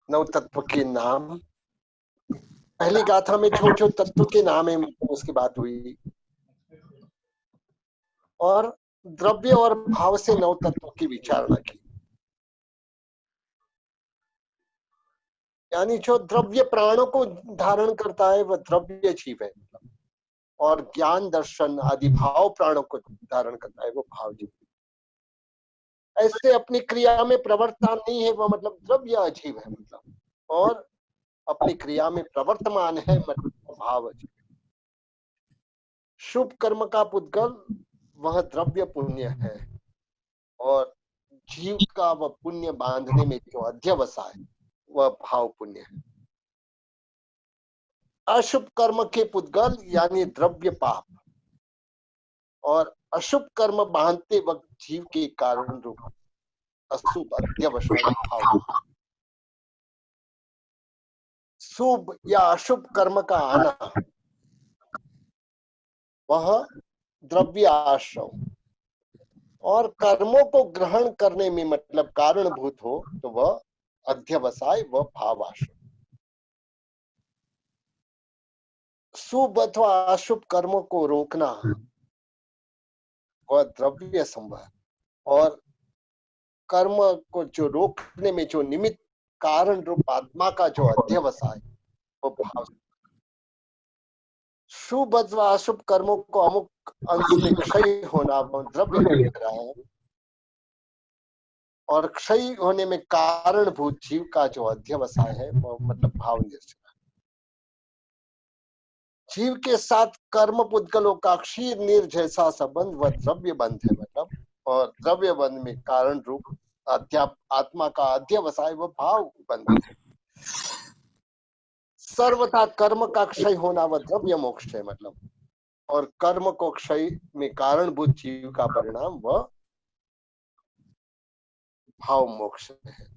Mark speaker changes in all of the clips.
Speaker 1: नौ तत्व के नाम। पहली गाथा में छोटे छोटे तत्व के नाम है, उसकी बात हुई। और द्रव्य और भाव से नौ तत्व की विचारणा की। यानी जो द्रव्य प्राणों को धारण करता है वह द्रव्य जीव है, और ज्ञान दर्शन आदि भाव प्राणों को धारण करता है वो भाव जीव। ऐसे अपनी क्रिया में प्रवर्तमान नहीं है वह मतलब द्रव्य अजीव है, मतलब, और अपनी क्रिया में प्रवर्तमान है मतलब भाव अजीव। शुभ कर्म का पुद्गल वह द्रव्य पुण्य है, और जीव का वह पुण्य बांधने में जो अध्यवसाय वह भाव पुण्य है। अशुभ कर्म के पुद्गल यानी द्रव्य पाप, और अशुभ कर्म बांधते वक्त जीव के कारण रूप अशुभ अध्यवसाय भाव। शुभ या अशुभ कर्म का आना वह द्रव्य आश्रव, और कर्मों को ग्रहण करने में मतलब कारणभूत हो तो वह अध्यवसाय व भावाश्रव। शुभ अथवा अशुभ कर्मों को रोकना वह द्रव्य संभार, और कर्म को जो रोकने में जो निमित्त कारण रूप आत्मा का जो अध्यवसाय वो भाव। शुभ अथवा अशुभ कर्मों को अमुक अंश में क्षय होना द्रव्य लग रहा है, और क्षय होने में कारणभूत जीव का जो अध्यवसाय है वो मतलब भाव निर्चय। जीव के साथ कर्म पुद्गलों का क्षीर नीर जैसा संबंध वह द्रव्य बंध है, मतलब, और द्रव्य बंध में कारण रूप आत्मा का अध्यवसाय व भाव बंध है। सर्वथा कर्म का क्षय होना वह द्रव्य मोक्ष है, मतलब, और कर्म को क्षय में कारणभूत जीव का परिणाम वह भाव मोक्ष है।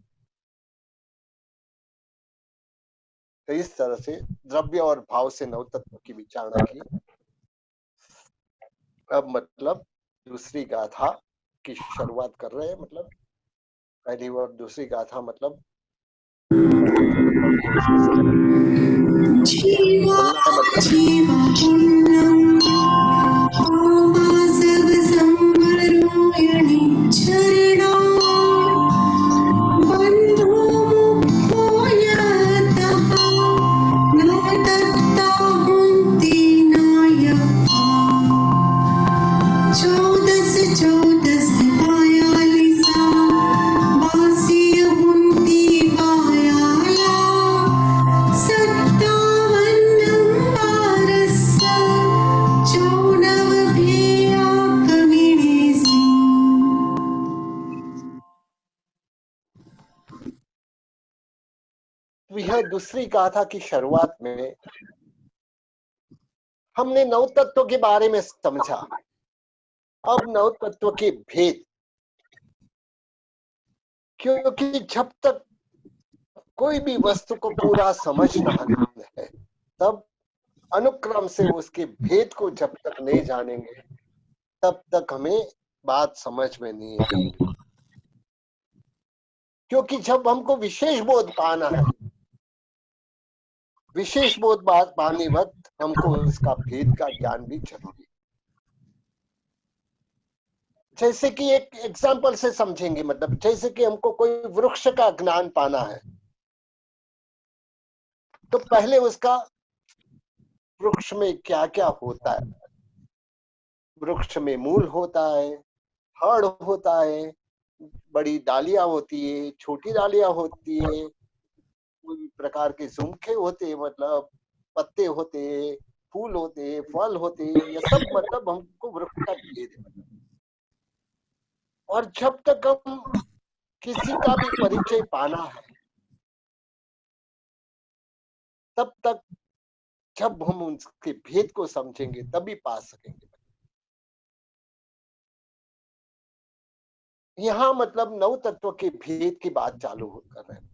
Speaker 1: तो इस तरह से द्रव्य और भाव से नव तत्व की विचारणा की। अब मतलब दूसरी गाथा की शुरुआत कर रहे हैं, मतलब पहली और दूसरी गाथा मतलब यह दूसरी गाथा की शुरुआत में हमने नव तत्व के बारे में समझा। अब नव तत्व के भेद, क्योंकि जब तक कोई भी वस्तु को पूरा समझना है तब अनुक्रम से उसके भेद को जब तक नहीं जानेंगे तब तक हमें बात समझ में नहीं आएगी। क्योंकि जब हमको विशेष बोध पाना है, विशेष बोध बात पाने वक्त हमको उसका भेद का ज्ञान भी जरूरी। जैसे कि एक एग्जाम्पल से समझेंगे, मतलब जैसे कि हमको कोई वृक्ष का ज्ञान पाना है तो पहले उसका वृक्ष में क्या क्या होता है। वृक्ष में मूल होता है, फल होता है, बड़ी डालियां होती है, छोटी डालियां होती है, कोई प्रकार के झुमके होते हैं, मतलब पत्ते होते हैं, फूल होते हैं, फल होते हैं, ये सब मतलब हमको वृक्ष का भेद है। और जब तक हम किसी का भी परिचय पाना है तब तक जब हम उसके भेद को समझेंगे तभी पा सकेंगे। यहाँ मतलब नव तत्व के भेद की बात चालू कर रहे हैं।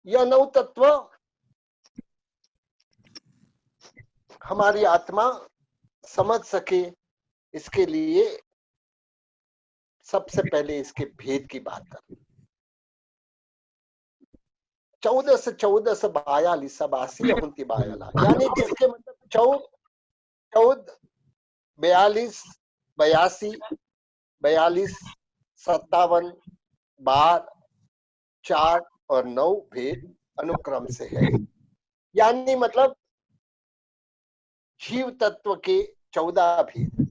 Speaker 1: यह नव तत्व हमारी आत्मा समझ सके इसके लिए सबसे पहले इसके भेद की बात करें। 14 से 42 हुंती बायला, यानी जिसके मतलब 14, 42, 82, 42, 57, 12, 4 और 9 भेद अनुक्रम से है। यानी मतलब जीव तत्व के 14 भेद,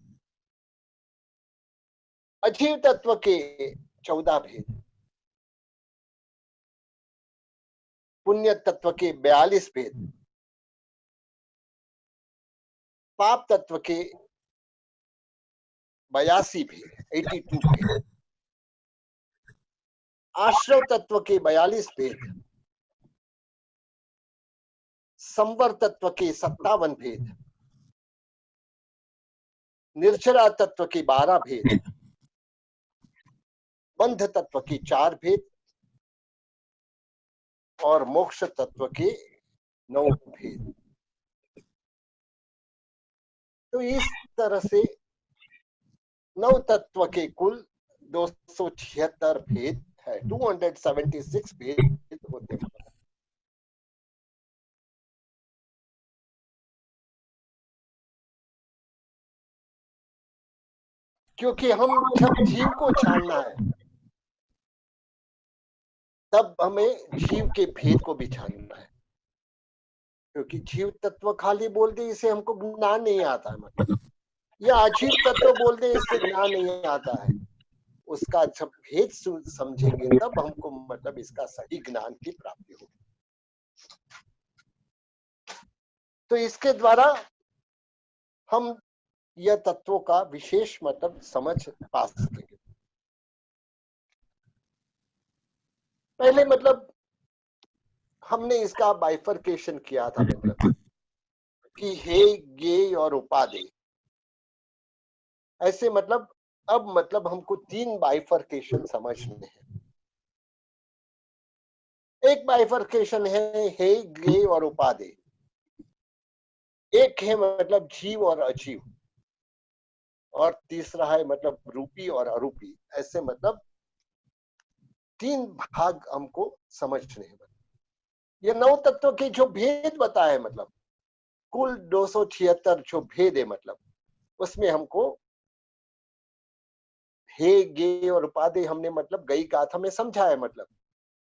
Speaker 1: अजीव तत्व के 14 भेद, पुण्य तत्व के 42 भेद, पाप तत्व के 82 भेद, 82 भेद, आश्रव तत्व के 42 भेद, संवर तत्व के 57 भेद, निर्जरा तत्व के 12 भेद, बंध तत्व के 4 भेद और मोक्ष तत्व के 9 भेद। तो इस तरह से 9 तत्व के कुल 276 भेद है, 276 भेद होते हैं। क्योंकि हम जब जीव को जानना है तब हमें जीव के भेद को भी जानना है, क्योंकि जीव तत्व खाली बोल दे इसे हमको ज्ञान नहीं आता है, मतलब या अजीव तत्व बोल दे इससे ज्ञान नहीं आता है। उसका जब भेद समझेंगे तब हमको मतलब इसका सही ज्ञान की प्राप्ति होगी। तो इसके द्वारा हम यह तत्वों का विशेष मतलब समझ पा सकेंगे। पहले मतलब हमने इसका बाइफरकेशन किया था, मतलब कि हे, ज्ञेय और उपादेय, ऐसे मतलब अब मतलब हमको 3 बाइफरकेशन समझने हैं। एक बाइफरकेशन है हे, ज्ञेय और उपादेय, एक है मतलब जीव और अजीव, और तीसरा है मतलब रूपी और अरूपी। ऐसे मतलब 3 भाग हमको समझने हैं। ये 9 तत्वों के जो भेद बताए, मतलब कुल 276 जो भेद है, मतलब उसमें हमको हे, ज्ञेय और उपादेय हमने मतलब गई गाथा में समझा है, मतलब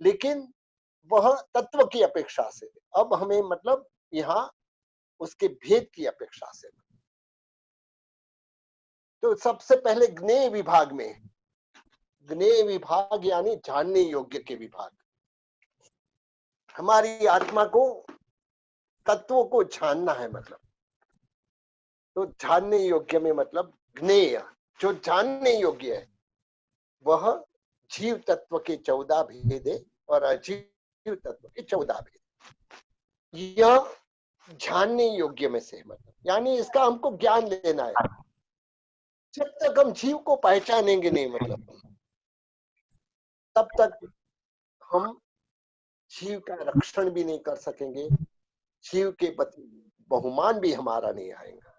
Speaker 1: लेकिन वह तत्व की अपेक्षा से, अब हमें मतलब यहाँ उसके भेद की अपेक्षा से। तो सबसे पहले ज्ञेय विभाग में, ज्ञेय विभाग यानी जानने योग्य के विभाग, हमारी आत्मा को तत्वों को जानना है, मतलब तो जानने योग्य में मतलब ज्ञेय, जो जानने योग्य है वह जीव तत्व के 14 भेद है और अजीव तत्व के 14 भेद। यह जानने योग्य में से, मतलब यानी इसका हमको ज्ञान लेना है। जब तक हम जीव को पहचानेंगे नहीं, मतलब तब तक हम जीव का रक्षण भी नहीं कर सकेंगे, जीव के प्रति बहुमान भी हमारा नहीं आएगा।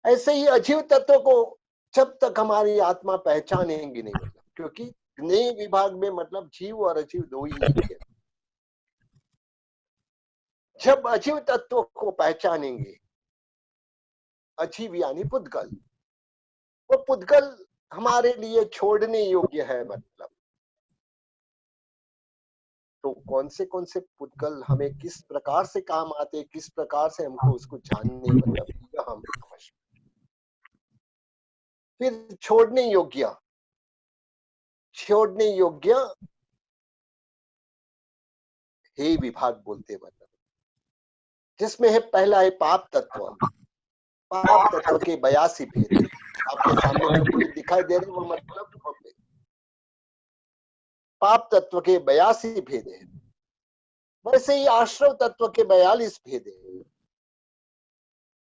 Speaker 1: ऐसे ही अजीव तत्व को जब तक हमारी आत्मा पहचानेंगी नहीं, मतलब क्योंकि ज्ञेय विभाग में मतलब जीव और अजीव 2 ही है। जब अजीव तत्व को पहचानेंगे, अजीव यानी पुद्गल, वो पुद्गल हमारे लिए छोड़ने योग्य है, मतलब तो कौन से पुद्गल हमें किस प्रकार से काम आते, किस प्रकार से हमको उसको जानने, मतलब यह हम समझ। फिर छोड़ने योग्य, छोड़ने योग्य हे विभाग बोलते, मतलब जिसमें है पहला है पाप तत्व। पाप तत्व के 82 भेद आपके सामने जो दिखाई दे रहे वो मतलब पाप तत्व के 82 भेद है। वैसे ही आश्रव तत्व के 42 भेद है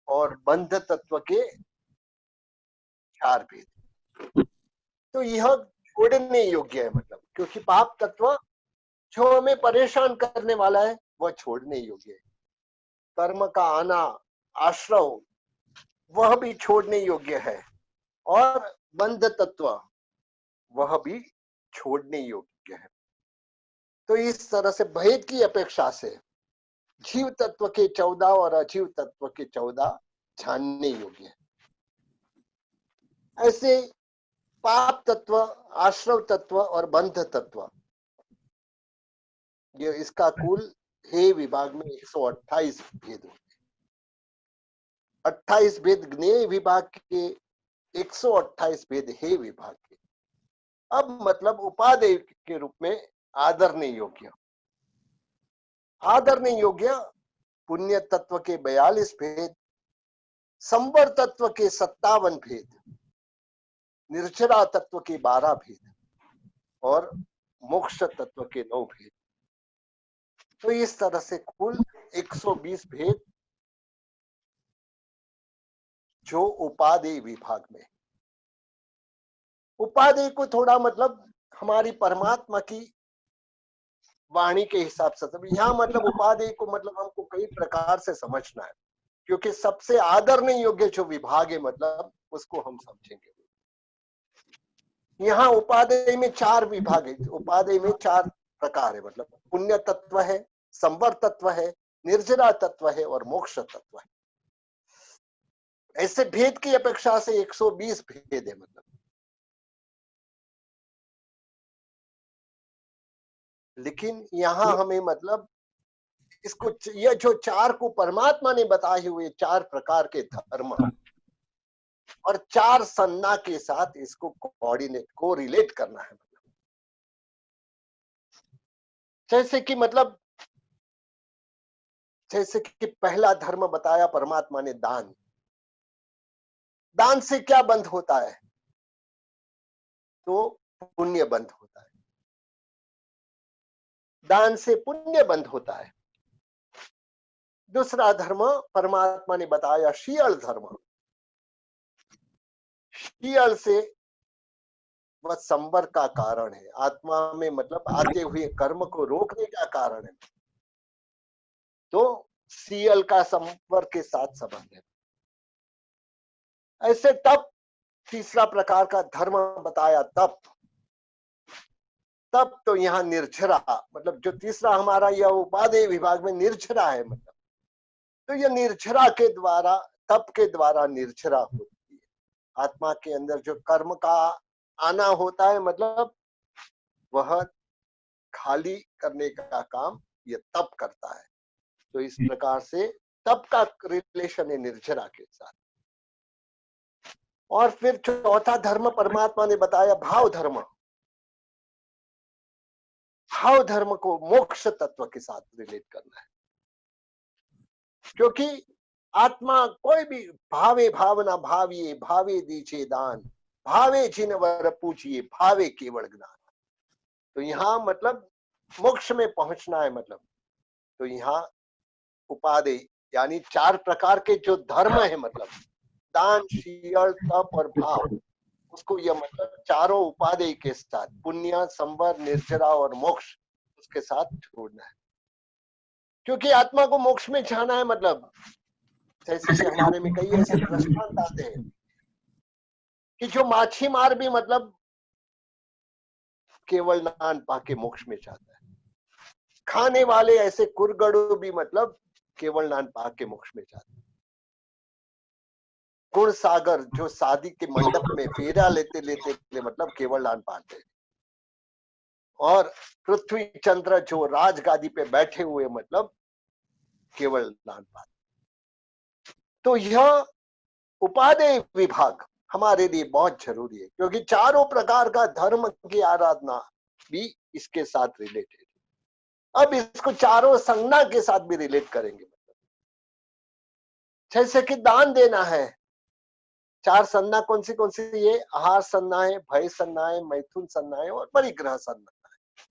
Speaker 1: और बंध तत्व के 4 भेद। तो यह छोड़ने योग्य है, मतलब क्योंकि पाप तत्व जो हमें परेशान करने वाला है वह छोड़ने योग्य है। कर्म का आना, आश्रव, वह भी छोड़ने योग्य है, और बंध तत्व वह भी छोड़ने योग्य है। तो इस तरह से भेद की अपेक्षा से जीव तत्व के 14 और अजीव तत्व के 14 जानने योग्य है। ऐसे पाप तत्व, आश्रव तत्व और बंध तत्व, ये इसका कुल हे विभाग में 128 भेद होते हैं। 28 भेद ज्ञेय विभाग के, 128 भेद हे विभाग के। अब मतलब उपादेय के रूप में आदरणीय योग्य, आदरणीय योग्य पुण्य तत्व के 42 भेद, संवर तत्व के 57 भेद, निर्जरा तत्व के 12 भेद और मोक्ष तत्व के 9 भेद। तो इस तरह से कुल 120 भेद जो उपादेय विभाग में। उपादेय को थोड़ा मतलब हमारी परमात्मा की वाणी के हिसाब से, यहाँ मतलब उपादेय को मतलब हमको कई प्रकार से समझना है, क्योंकि सबसे आदरणीय योग्य जो विभाग है मतलब उसको हम समझेंगे। यहाँ उपादेय में 4 विभाग है, उपादेय में 4 प्रकार है, मतलब पुण्य तत्व है, संवर तत्व है, निर्जरा तत्व है और मोक्ष तत्व है। ऐसे भेद की अपेक्षा से 120 भेद है मतलब। लेकिन यहाँ हमें मतलब इसको, ये जो 4 को परमात्मा ने बताए हुए 4 प्रकार के धर्म और 4 संज्ञा के साथ इसको कोऑर्डिनेट को रिलेट करना है। मतलब जैसे कि मतलब जैसे कि पहला धर्म बताया परमात्मा ने दान। दान से क्या बंध होता है? तो पुण्य बंध होता है, दान से पुण्य बंध होता है। दूसरा धर्म परमात्मा ने बताया शील धर्म। शील से वह संवर का कारण है, आत्मा में मतलब आते हुए कर्म को रोकने का कारण है। तो शील का संवर के साथ संबंध है। ऐसे तप, तीसरा प्रकार का धर्म बताया तप। तप तो यहाँ निर्जरा, मतलब जो तीसरा हमारा यह उपादेय विभाग में निर्जरा है, मतलब तो यह निर्जरा के द्वारा, तप के द्वारा निर्जरा होती है। आत्मा के अंदर जो कर्म का आना होता है मतलब वह खाली करने का काम यह तप करता है। तो इस प्रकार से तप का रिलेशन है निर्जरा के साथ। और फिर चौथा धर्म परमात्मा ने बताया भाव धर्म। भाव धर्म को मोक्ष तत्व के साथ रिलेट करना है, क्योंकि आत्मा कोई भी भावे भावना भाविये, भावे दीछे दान, भावे जिन वर पूछिए, भावे केवल ज्ञान। तो यहाँ मतलब मोक्ष में पहुंचना है, मतलब तो यहाँ उपादेय यानी 4 प्रकार के जो धर्म है, मतलब दान, शील, तप और भाव, उसको यह मतलब चारों उपादेय के साथ पुण्य, संवर, निर्जरा और मोक्ष उसके साथ जोड़ना है। क्योंकि आत्मा को मोक्ष में जाना है, मतलब जैसे कि हमारे में कई ऐसे दृष्टांत आते हैं कि जो माछीमार भी मतलब केवल नान पाके मोक्ष में जाता है। खाने वाले ऐसे कुरगड़ू भी मतलब केवल नान पाके मोक्ष में जाते हैं। गुण सागर जो शादी के मंडप में फेरा लेते लेते मतलब केवल नान पाते हैं। और पृथ्वी चंद्र जो राजगादी पे बैठे हुए मतलब केवल नान पाते। तो यह उपादेय विभाग हमारे लिए बहुत जरूरी है, क्योंकि चारों प्रकार का धर्म की आराधना भी इसके साथ रिलेटेड है। अब इसको चारों संज्ञा के साथ भी रिलेट करेंगे। जैसे कि दान देना है, 4 संज्ञा कौन सी ये आहार संज्ञा है, भय संज्ञा है, मैथुन संज्ञा है और परिग्रह संज्ञा है।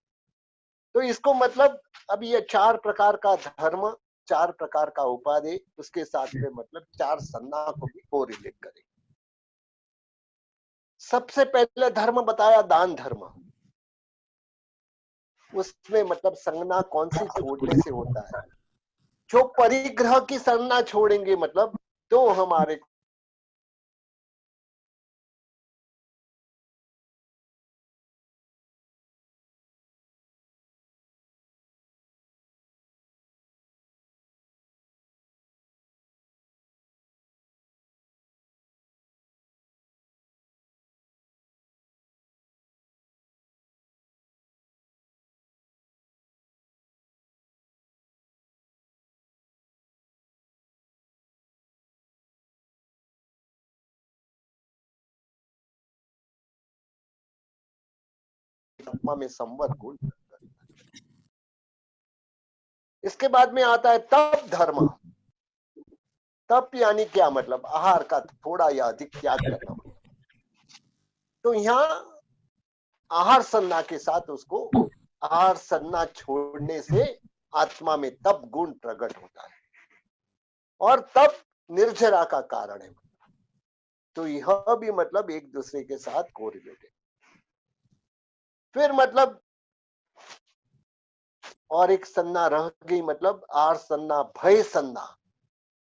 Speaker 1: तो इसको मतलब अब ये 4 प्रकार का धर्म, 4 प्रकार का उपादेय, उसके साथ में मतलब 4 संज्ञा को भी को रिलेट करेंगे। सबसे पहले धर्म बताया दान धर्म। उसमें मतलब संज्ञा कौन सी छोड़ने से होता है? जो परिग्रह की संज्ञा छोड़ेंगे मतलब तो हमारे आत्मा में संवर गुण। इसके बाद में आता है तप धर्म। तप यानी क्या मतलब? आहार का थोड़ा या अधिक त्याग करना मतलब। तो यहाँ आहार सन्ना के साथ उसको आहार सन्ना छोड़ने से आत्मा में तप गुण प्रकट होता है और तप निर्जरा का कारण है। तो यह भी मतलब एक दूसरे के साथ कोरिलेटेड। फिर मतलब और एक सन्ना रह गई, मतलब आर सन्ना भय सन्ना।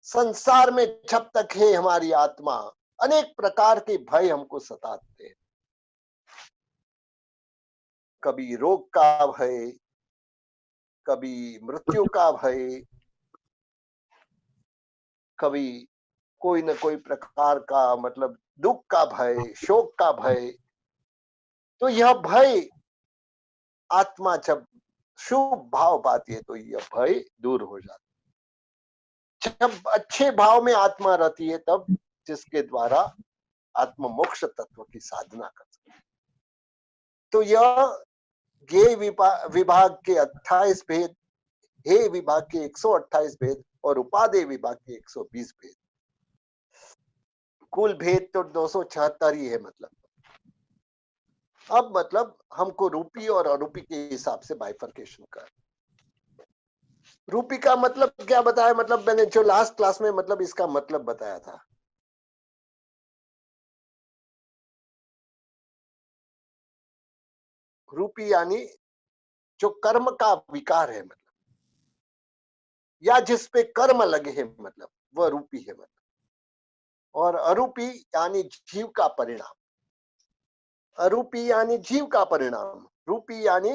Speaker 1: संसार में जब तक है हमारी आत्मा, अनेक प्रकार के भय हमको सताते हैं। कभी रोग का भय, कभी मृत्यु का भय, कभी कोई न कोई प्रकार का मतलब दुख का भय, शोक का भय। तो यह भय आत्मा जब शुभ भाव पाती है तो यह भय दूर हो जाता है। जब अच्छे भाव में आत्मा रहती है तब जिसके द्वारा आत्म मोक्ष तत्व की साधना कर सकते हैं। तो यह ये विभाग के 28 भेद, हे विभाग के 128 भेद और उपादेय विभाग के 120 भेद, कुल भेद तो 276 ही है। मतलब अब मतलब हमको रूपी और अरूपी के हिसाब से बाइफर्केशन कर। रूपी का मतलब क्या बताया? मतलब मैंने जो लास्ट क्लास में मतलब इसका मतलब बताया था। रूपी यानी जो कर्म का विकार है, मतलब या जिस पे कर्म लगे हैं, मतलब वह रूपी है। मतलब और अरूपी यानी जीव का परिणाम। अरूपी यानी जीव का परिणाम, रूपी यानी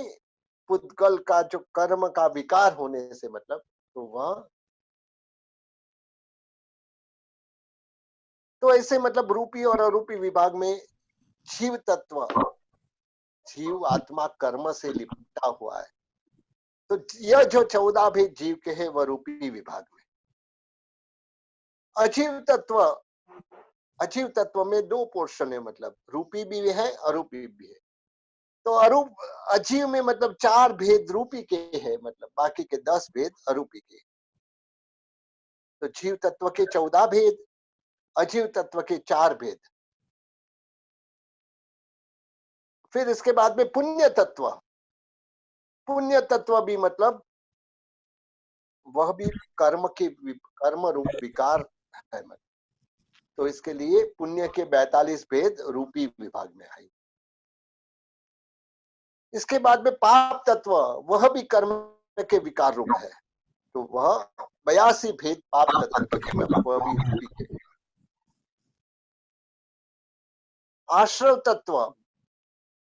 Speaker 1: पुद्गल का जो कर्म का विकार होने से मतलब, तो वह तो ऐसे मतलब रूपी और अरूपी विभाग में जीव तत्व, जीव आत्मा कर्म से लिपटा हुआ है। तो यह जो 14 भी जीव के हैं वह रूपी विभाग में। अजीव तत्व, अजीव तत्व में दो पोर्शन है, मतलब रूपी भी है अरूपी भी है। तो अरूप अजीव में मतलब 4 भेद रूपी के हैं, मतलब बाकी के 10 भेद अरूपी के। तो जीव तत्व के 14 भेद, अजीव तत्व के 4 भेद। फिर इसके बाद में पुण्य तत्व। पुण्य तत्व भी मतलब वह भी कर्म रूप विकार है। तो इसके लिए पुण्य के 42 भेद रूपी विभाग में आई। इसके बाद में पाप तत्व, वह भी कर्म के विकार रूप है। तो वह 82 भेद पाप तत्व के, मतलब वह भी रूपी के। आश्रव तत्व,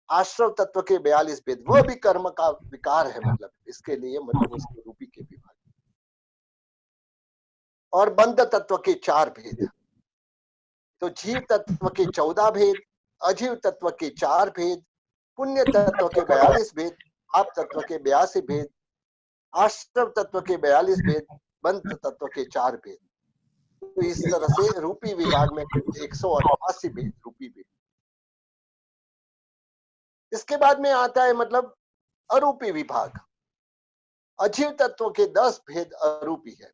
Speaker 1: आश्रव तत्व के 42 भेद, वह भी कर्म का विकार है। मतलब इसके लिए मतलब उसको रूपी के विभाग। और बंध तत्व के 4 भेद। तो जीव तत्व के 14 भेद, अजीव तत्व के 4 भेद, पुण्य तत्व के 42 भेद, पाप तत्व के 82 भेद, आश्रव तत्व के 42 भेद, बंध तत्व के 4 भेद। तो इस तरह से रूपी विभाग में 188 भेद रूपी भेद। इसके बाद में आता है मतलब अरूपी विभाग। अजीव तत्व के 10 भेद अरूपी है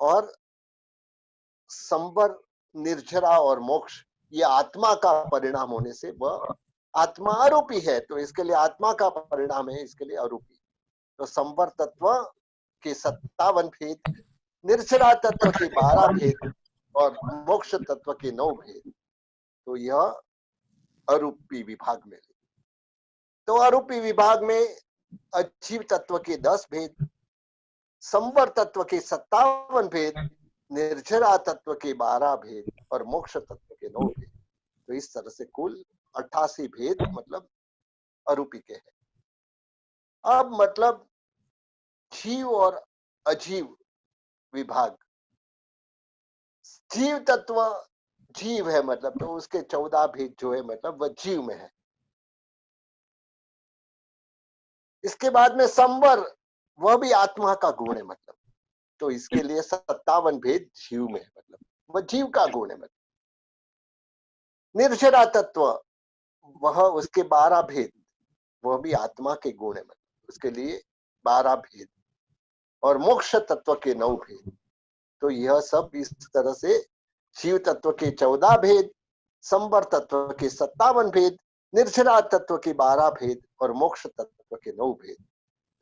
Speaker 1: और संवर, निर्जरा और मोक्ष ये आत्मा का परिणाम होने से वह आत्मा अरूपी है। तो इसके लिए आत्मा का परिणाम है, इसके लिए अरूपी। तो संवर तत्व के 57 भेद, निर्जरा तत्व के 12 भेद और मोक्ष तत्व के 9 भेद। तो यह अरूपी विभाग में। तो अरूपी विभाग में अजीव तत्व के 10 भेद, संवर तत्व के 57 भेद, निर्जरा तत्व के 12 भेद और मोक्ष तत्व के 9 भेद। तो इस तरह से कुल 88 भेद मतलब अरूपी के हैं। अब मतलब जीव और अजीव विभाग। जीव तत्व जीव है, मतलब तो उसके 14 भेद जो है मतलब वह जीव में है। इसके बाद में संवर, वह भी आत्मा का गुण है। मतलब तो इसके लिए 57 भेद जीव में है, मतलब वह जीव का गुण है। मतलब निर्जरा तत्व वह उसके 12 भेद, वह भी आत्मा के गुण है, मतलब उसके लिए 12 भेद, और मोक्ष तत्व के 9 भेद। तो यह सब इस तरह से शिव तत्व के 14 भेद, संवर तत्व के 57 भेद, निर्जरा तत्व के 12 भेद और मोक्ष तत्व के 9 भेद।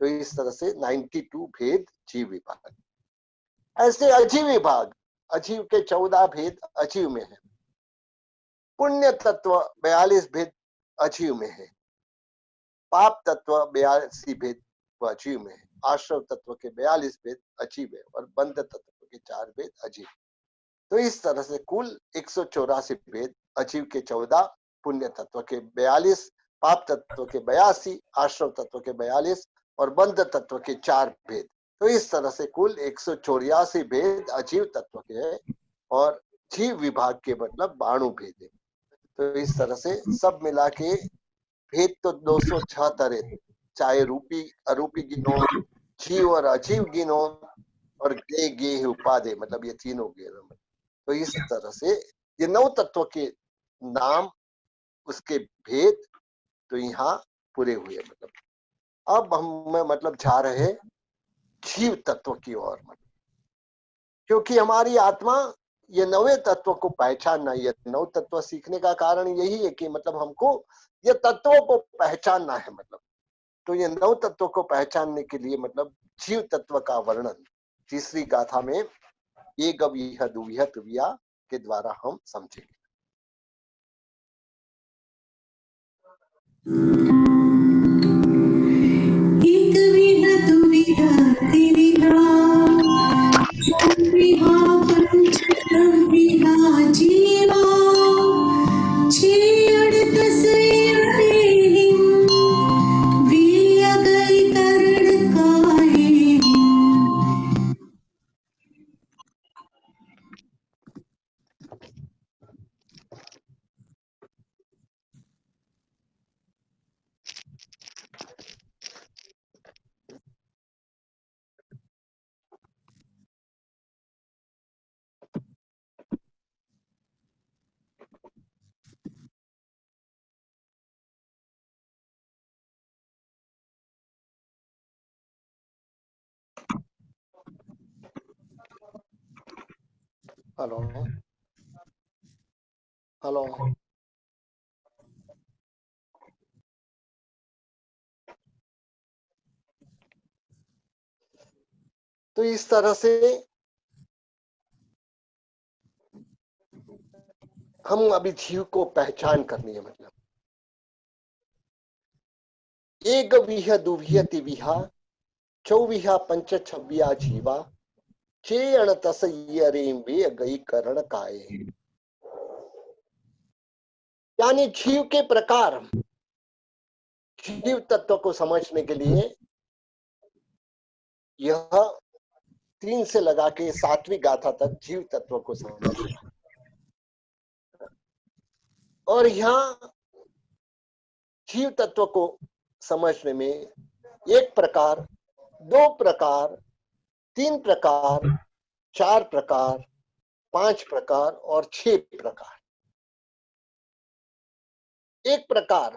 Speaker 1: तो इस तरह से 92 भेद जीव विभाग। ऐसे अजीव विभाग, अजीव के 14 भेद अजीव में है, पुण्य तत्व 42 भेद अजीव में है, पाप तत्व 82 भेद अजीव में है, आश्रव तत्व के 42 भेद अजीव है और बंध तत्व के 4 भेद अजीव। तो इस तरह से कुल 184 भेद, अजीव के 14, पुण्य तत्व के 42, पाप तत्व के 82, आश्रव तत्व के 42 और बंध तत्व के 4 भेद। तो इस तरह से कुल 184 भेद अजीव तत्व के है और जीव विभाग के मतलब 92 भेद है। तो इस तरह से सब मिला के भेद तो 276 है, चाहे रूपी अरूपी गिनो, जीव और अजीव गिनो और गे गे उपाधि, मतलब ये तीनों गे। तो इस तरह से ये 9 तत्व के नाम, उसके भेद तो यहाँ पूरे हुए। मतलब अब हम मतलब जा रहे जीव तत्व की ओर, मतलब क्योंकि हमारी आत्मा ये 9 तत्वों को पहचानना, ये 9 तत्व सीखने का कारण यही है कि मतलब हमको ये तत्वों को पहचानना है। मतलब तो ये 9 तत्वों को पहचानने के लिए मतलब जीव तत्व का वर्णन तीसरी गाथा में एक गविह दुविह तुविया के द्वारा हम समझेंगे।
Speaker 2: एक विह दुविह त्रिविहा चौविहा पंचविहा जीवा छे अड़तस एवं वीय गई करण काहे।
Speaker 1: हेलो हेलो, तो इस तरह से हम अभी जीव को पहचान करनी है। मतलब एक विह दुविह तिविहा चौविहा पंच छब्बिया जीवा छे अणतस रेम वे गई करण काये। यानी जीव के प्रकार, जीव तत्व को समझने के लिए यह 3 से लगा के 7वीं गाथा तक जीव तत्व को समझना। और यहाँ जीव तत्व को समझने में एक प्रकार, 2 प्रकार, 3 प्रकार, 4 प्रकार, 5 प्रकार और 6 प्रकार। एक प्रकार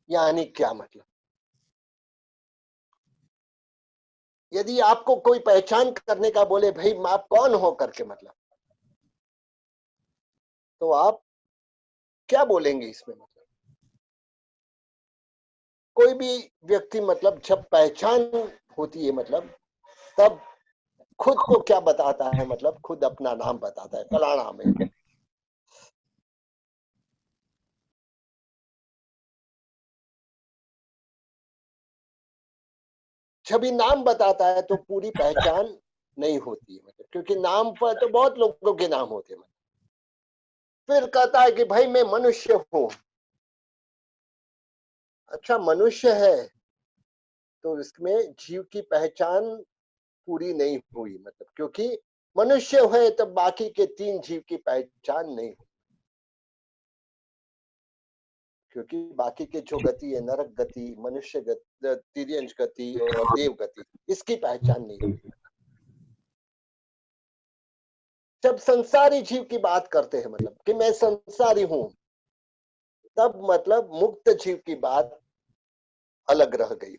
Speaker 1: यानी क्या मतलब, यदि आपको कोई पहचान करने का बोले भाई आप कौन हो करके, मतलब तो आप क्या बोलेंगे इसमें। मतलब कोई भी व्यक्ति मतलब जब पहचान होती है मतलब तब खुद को क्या बताता है, मतलब खुद अपना नाम बताता है, फलाना नाम है। जब भी नाम बताता है तो पूरी पहचान नहीं होती है, मतलब क्योंकि नाम पर तो बहुत लोगों के नाम होते हैं। फिर कहता है कि भाई मैं मनुष्य हूं। अच्छा मनुष्य है तो इसमें जीव की पहचान पूरी नहीं हुई, मतलब क्योंकि मनुष्य है तब बाकी के 3 जीव की पहचान नहीं हुई, क्योंकि बाकी के जो गति है, नरक गति, मनुष्य गति, तिर्यंश गति और देव गति, इसकी पहचान नहीं हुई। जब संसारी जीव की बात करते हैं मतलब कि मैं संसारी हूं, तब मतलब मुक्त जीव की बात अलग रह गई।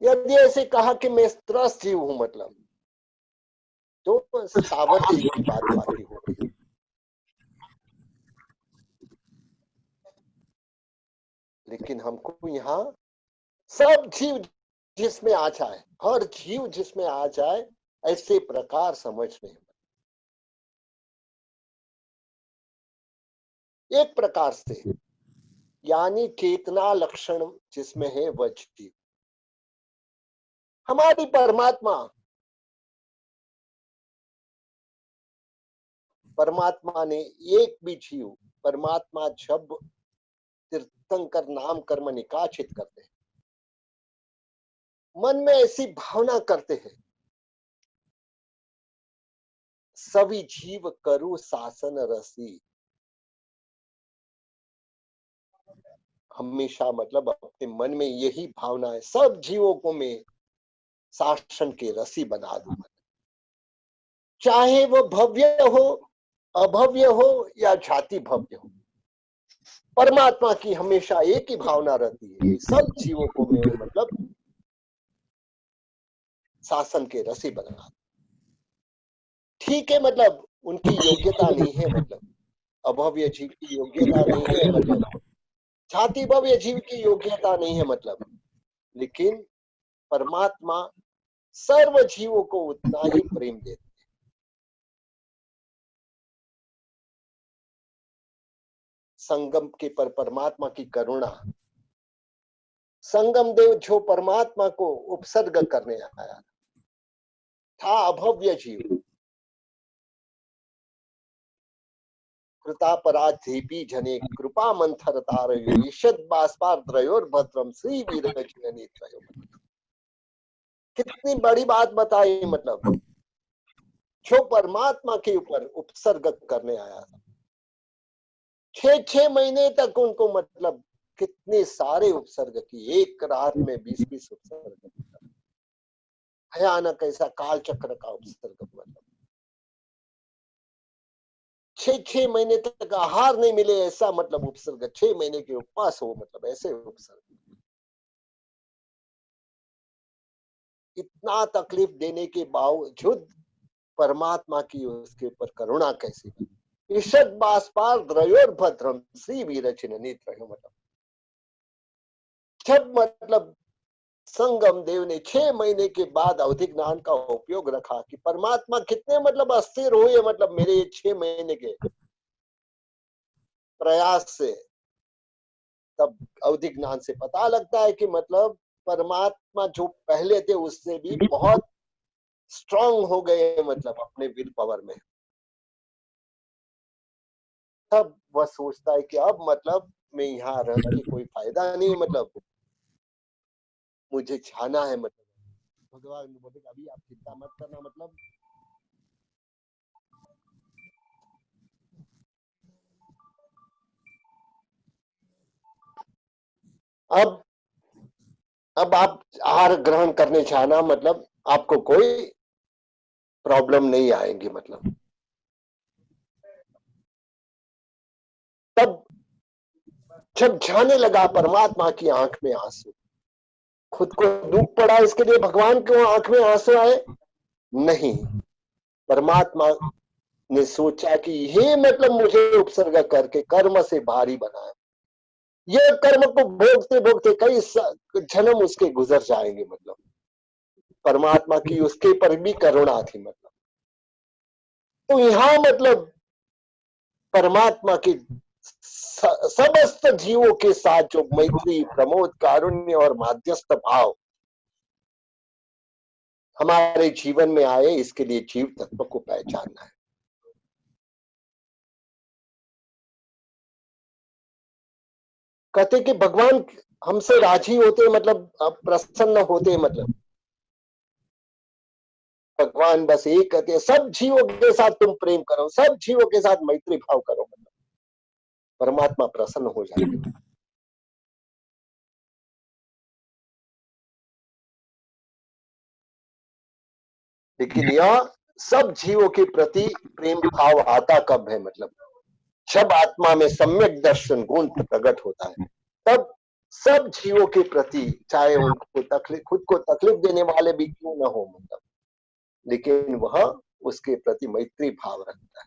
Speaker 1: यदि ऐसे कहा कि मैं त्रस्त जीव हूं मतलब, तो स्थावर जीव की बात बाकी हो गई। लेकिन हमको यहाँ सब जीव जिसमें आ जाए, हर जीव जिसमें आ जाए, ऐसे प्रकार समझने, एक प्रकार से, यानी चेतना लक्षण जिसमें है वह जीव। हमारी परमात्मा ने एक भी जीव, परमात्मा जब तीर्थंकर नाम कर्म निकाचित करते हैं, मन में ऐसी भावना करते हैं, सभी जीव करु शासन रसी। हमेशा मतलब अपने मन में यही भावना है, सब जीवों को मैं शासन के रसी बना दूं, चाहे वो भव्य हो, अभव्य हो या जाति भव्य हो। परमात्मा की हमेशा एक ही भावना रहती है कि सब जीवों को मैं मतलब शासन के रसी बना दूं। ठीक है, मतलब उनकी योग्यता नहीं है, मतलब अभव्य जीव की योग्यता नहीं है, मतलब जाति भव्य जीव की योग्यता नहीं है, मतलब, लेकिन परमात्मा सर्व जीवों को उतना ही प्रेम देते। संगम के पर परमात्मा की करुणा, संगम देव जो परमात्मा को उपसर्ग करने आया था, अभव्य जीव, कृतापराधीपी जने कृपा मंथर तारयो ईषद बाष्पार्द्रयोर भद्रम श्री वीरजननी त्रयो। कितनी बड़ी बात बताई, मतलब जो परमात्मा के ऊपर उपसर्ग करने आया था, 6 महीने तक उनको मतलब कितने सारे उपसर्ग की, एक रात में 20 उपसर्ग, भयानक ऐसा काल चक्र का उपसर्ग, मतलब 6 महीने तक आहार नहीं मिले ऐसा, मतलब उपसर्ग, 6 महीने के उपवास हो, मतलब ऐसे उपसर्ग, इतना तकलीफ देने के बावजूद परमात्मा की उसके ऊपर करुणा कैसी बनी। ईषद बाष्पार द्रयोर भद्रम श्री वीरचिन्ह त्रयो, मतलब जब मतलब संगम देव ने 6 महीने के बाद अवधि ज्ञान का उपयोग रखा कि परमात्मा कितने मतलब अस्थिर हुए, मतलब मेरे ये 6 महीने के प्रयास से, तब अवधि ज्ञान से पता लगता है कि मतलब परमात्मा जो पहले थे उससे भी बहुत स्ट्रांग हो गए, मतलब अपने विल पावर में। तब वह सोचता है कि अब मतलब मैं यहाँ रह के कोई फायदा नहीं है, मतलब मुझे जाना है, मतलब भगवान बोले अभी आप चिंता मत करना, मतलब अब आप आहार ग्रहण करने जाना, मतलब आपको कोई प्रॉब्लम नहीं आएगी, मतलब तब जब जाने लगा परमात्मा की आंख में आंसू, खुद को दुख पड़ा, इसके लिए भगवान क्यों आंख में आंसू आए? नहीं, परमात्मा ने सोचा कि ये मतलब मुझे उपसर्ग करके कर्म से भारी बनाया, ये कर्म को भोगते भोगते कई जन्म उसके गुजर जाएंगे, मतलब परमात्मा की उसके पर भी करुणा थी, मतलब तो यहाँ मतलब परमात्मा की समस्त जीवों के साथ जो मैत्री, प्रमोद, कारुण्य और माध्यस्थ भाव हमारे जीवन में आए, इसके लिए जीव तत्व को पहचानना है। कहते कि भगवान हमसे राजी होते, मतलब प्रसन्न होते, मतलब भगवान बस एक कहते हैं सब जीवों के साथ तुम प्रेम करो, सब जीवों के साथ मैत्री भाव करो, मतलब परमात्मा प्रसन्न हो जाएंगे। लेकिन यह सब जीवों के प्रति प्रेम भाव आता कब है, मतलब जब आत्मा में सम्यक दर्शन गुण प्रकट होता है, तब सब जीवों के प्रति, चाहे उनको तकलीफ, खुद को तकलीफ देने वाले भी क्यों न हो, मतलब, लेकिन वह उसके प्रति मैत्री भाव रखता है।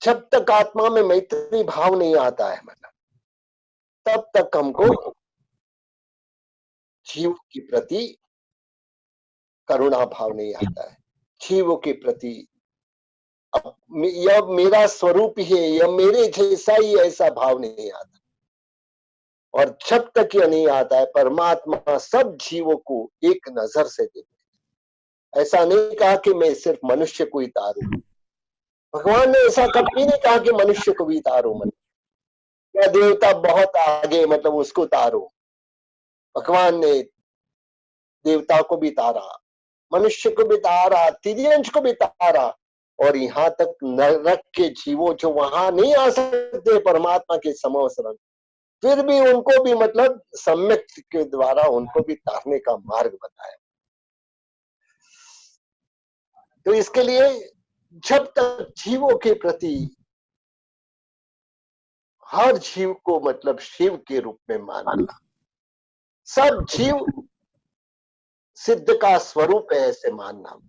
Speaker 1: जब तक आत्मा में मैत्री भाव नहीं आता है, मतलब, तब तक हमको जीव के प्रति करुणा भाव नहीं आता है। जीवों के प्रति यह मेरा स्वरूप है, यह मेरे जैसा ही, ऐसा भाव नहीं आता। और जब तक यह नहीं आता है, परमात्मा सब जीवों को एक नजर से देखते। ऐसा नहीं कहा कि मैं सिर्फ मनुष्य को ही तारूं। भगवान ने ऐसा कभी नहीं कहा कि मनुष्य को भी तारो, मतलब, या देवता बहुत आगे, मतलब उसको तारो। भगवान ने देवता को भी तारा, मनुष्य को भी तारा, तिर्यंश को भी तारा, और यहाँ तक नरक के जीवों जो वहां नहीं आ सकते परमात्मा के समवसरण, फिर भी उनको भी, मतलब, सम्यक के द्वारा उनको भी तारने का मार्ग बताया। तो इसके लिए जब तक जीवों के प्रति हर जीव को, मतलब, शिव के रूप में मानना, सब जीव सिद्ध का स्वरूप है ऐसे मानना,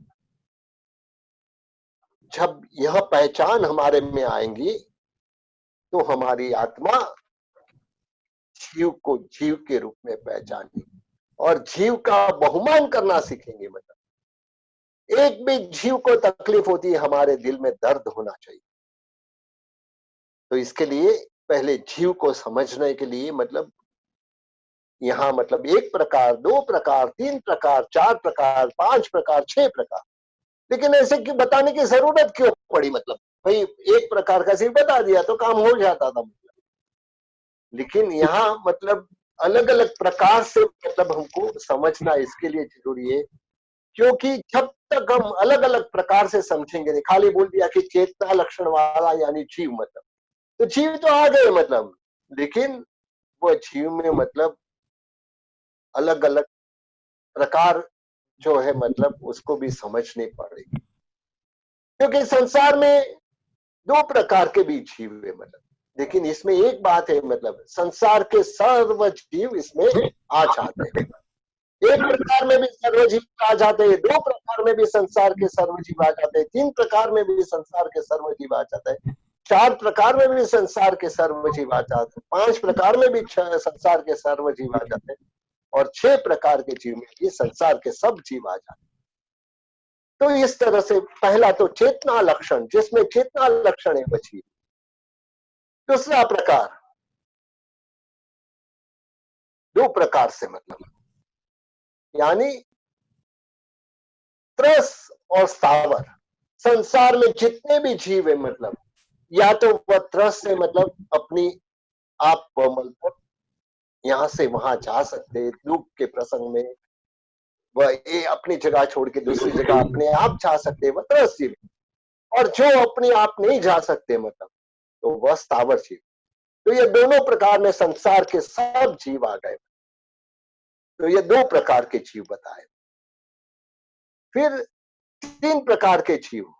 Speaker 1: जब यह पहचान हमारे में आएंगी, तो हमारी आत्मा जीव को जीव के रूप में पहचानेगी और जीव का बहुमान करना सीखेंगे। मतलब, एक भी जीव को तकलीफ होती है, हमारे दिल में दर्द होना चाहिए। तो इसके लिए पहले जीव को समझने के लिए, मतलब, यहाँ, मतलब, एक प्रकार, दो प्रकार, तीन प्रकार, चार प्रकार, पांच प्रकार, छह प्रकार, लेकिन ऐसे कि बताने की जरूरत क्यों पड़ी? मतलब, भाई एक प्रकार का सिर्फ बता दिया तो काम हो जाता था, मतलब। लेकिन यहाँ, मतलब, अलग अलग प्रकार से, मतलब, हमको समझना इसके लिए जरूरी है, क्योंकि जब तक हम अलग अलग प्रकार से समझेंगे नहीं, खाली बोल दिया कि चेतना लक्षण वाला यानी जीव, मतलब, तो जीव तो आ गए, मतलब, लेकिन वो जीव में, मतलब, अलग अलग प्रकार जो है, मतलब, उसको भी समझनी पड़ेगी, क्योंकि संसार में दो प्रकार के भी जीव है, मतलब, लेकिन इसमें एक बात है, मतलब, संसार के सर्व जीव इसमें आ जाते हैं। एक प्रकार में भी सर्वजीव आ जाते हैं, दो प्रकार में भी संसार के सर्वजीव आ जाते हैं, तीन प्रकार में भी संसार के सर्वजीव आ जाते हैं, चार प्रकार में भी संसार के सर्वजीव आ जाते हैं, पांच प्रकार में भी संसार के सर्वजीव आ जाते हैं, और छह प्रकार के जीव में भी संसार के सब जीव आ जाते हैं। तो इस तरह से पहला तो चेतना लक्षण, जिसमें चेतना लक्षण है वो जीव। दूसरा प्रकार, दो प्रकार से, मतलब, यानी त्रस और स्थावर। संसार में जितने भी जीव है, मतलब, या तो वह त्रस से, मतलब, अपनी आप, मतलब, यहाँ से वहां जा सकते हैं, दुख के प्रसंग में वह अपनी जगह छोड़ के दूसरी जगह अपने आप जा सकते हैं, वह त्रस जीव। और जो अपने आप नहीं जा सकते, मतलब, तो वह स्थावर जीव। तो ये दोनों प्रकार में संसार के सब जीव आ गए। तो ये दो प्रकार के जीव बताए। फिर तीन प्रकार के जीव,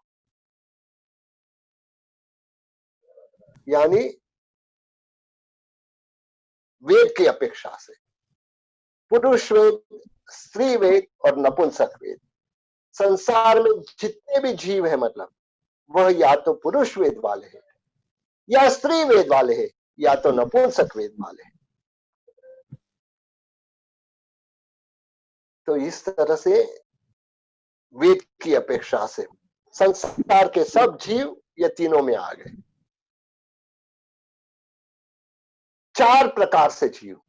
Speaker 1: यानी वेद की अपेक्षा से पुरुष वेद, स्त्री वेद और नपुंसक वेद। संसार में जितने भी जीव है, मतलब, वह या तो पुरुष वेद वाले हैं, या स्त्री वेद वाले हैं, या तो नपुंसक वेद वाले हैं। तो इस तरह से वेद की अपेक्षा से संसार के सब जीव ये तीनों में आ गए। चार प्रकार से जीव,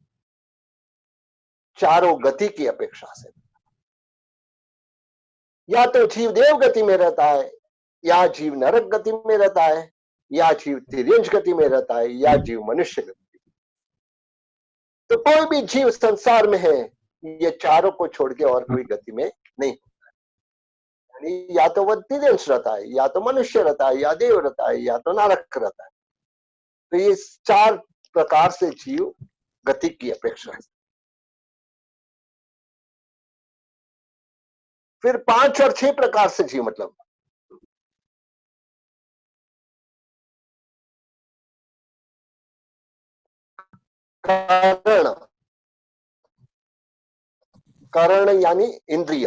Speaker 1: चारों गति की अपेक्षा से, या तो जीव देव गति में रहता है, या जीव नरक गति में रहता है, या जीव तिर्यंश गति में रहता है, या जीव मनुष्य गति। तो कोई भी जीव संसार में है, ये चारों को छोड़ के और कोई गति में नहीं होता है। यानी या तो वह तिर्यंश रहता है, या तो मनुष्य रहता है, या देव रहता है, या तो नरक रहता है। तो ये चार प्रकार से जीव गति की अपेक्षा है। फिर 5 और 6 प्रकार से जीव, मतलब करण, करण यानी इंद्रिय।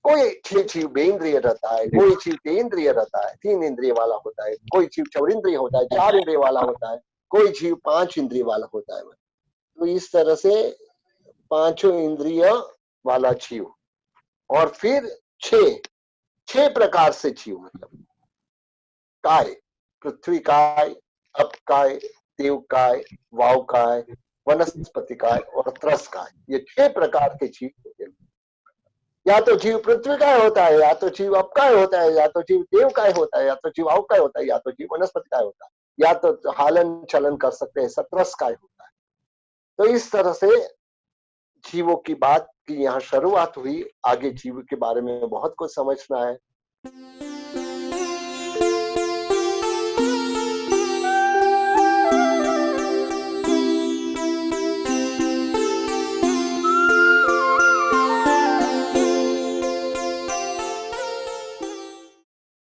Speaker 1: कोई जीव बेइंद्रिय रहता है, कोई जीव तेन्द्रिय रहता है, 3 इंद्रिय वाला होता है, कोई जीव 4 इंद्रिय होता है, 4 इंद्रिय वाला होता है, कोई जीव 5 इंद्रिय वाला होता है। तो इस तरह से 5 इंद्रिय वाला जीव, और फिर 6 प्रकार से जीव, मतलब काय, पृथ्वी काय, अप काय, देव काय, वाव काय, वनस्पति काय और त्रस काय, ये 6 प्रकार के जीव होते हैं। या तो जीव पृथ्वी काय होता है, या तो जीव अप काय होता है, या तो जीव देव काय होता है, या तो जीव वाव काय होता है, या तो जीव वनस्पति काय होता है, या तो हालन चलन कर सकते हैं, त्रस काय होता है। तो इस तरह से जीवों की बात की यहाँ शुरुआत हुई। आगे जीव के बारे में बहुत कुछ समझना है।